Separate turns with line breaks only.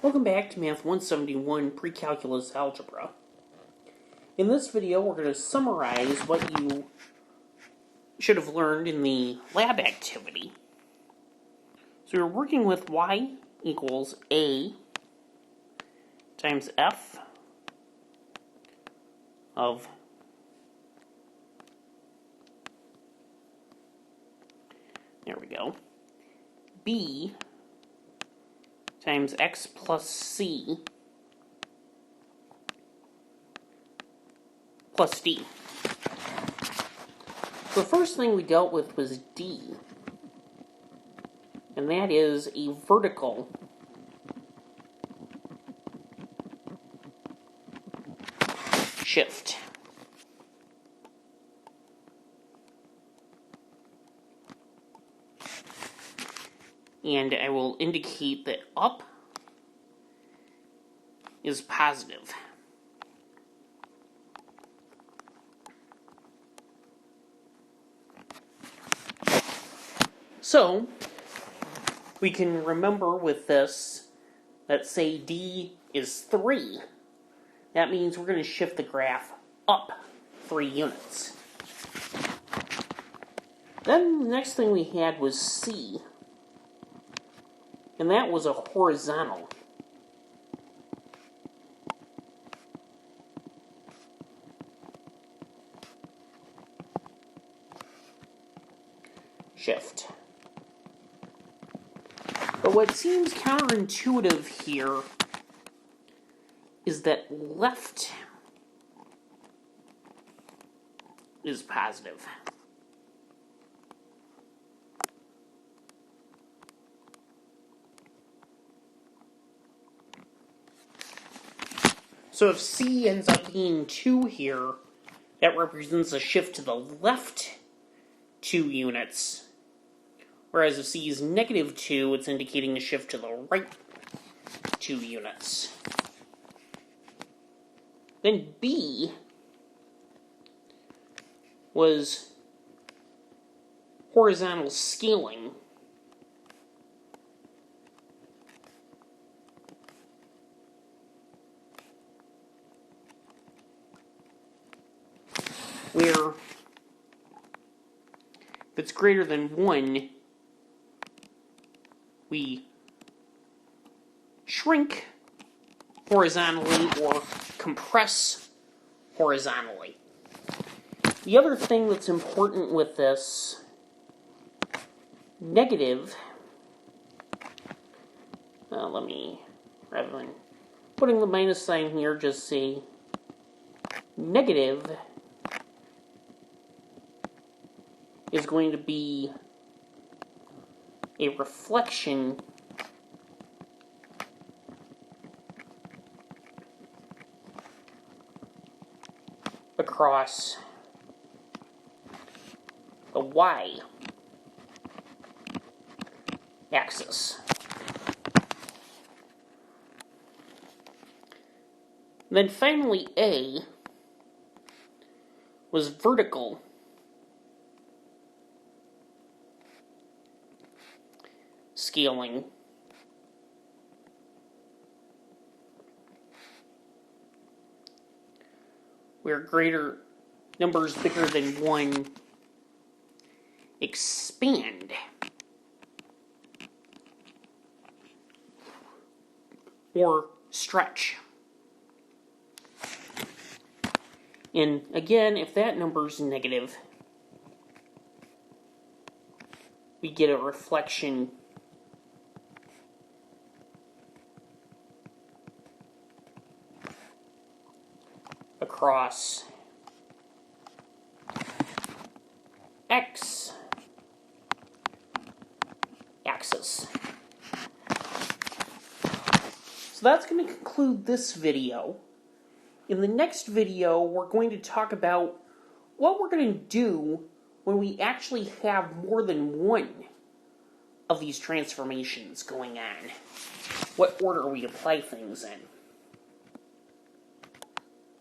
Welcome back to Math 171 Pre-Calculus Algebra. In this video, we're going to summarize what you should have learned in the lab activity. So we're working with y equals a times f of b times x plus c plus d. The first thing we dealt with was d, and that is a vertical shift. And I will indicate that up is positive. So, we can remember with this that say d is 3. That means we're going to shift the graph up 3 units. Then the next thing we had was c. And that was a horizontal. Shift. But what seems counterintuitive here is that left is positive. So if c ends up being 2 here, that represents a shift to the left 2 units. Whereas if c is negative 2, it's indicating a shift to the right 2 units. Then b was horizontal scaling. Where if it's greater than 1, we shrink horizontally or compress horizontally. The other thing that's important with this, negative, rather than putting the minus sign here, just say negative is going to be a reflection across the y-axis. Then finally, A was vertical scaling. Where greater numbers bigger than 1 expand or stretch. And again, if that number is negative, we get a reflection across x-axis. So that's going to conclude this video. In the next video, we're going to talk about what we're going to do when we actually have more than one of these transformations going on. What order we apply things in.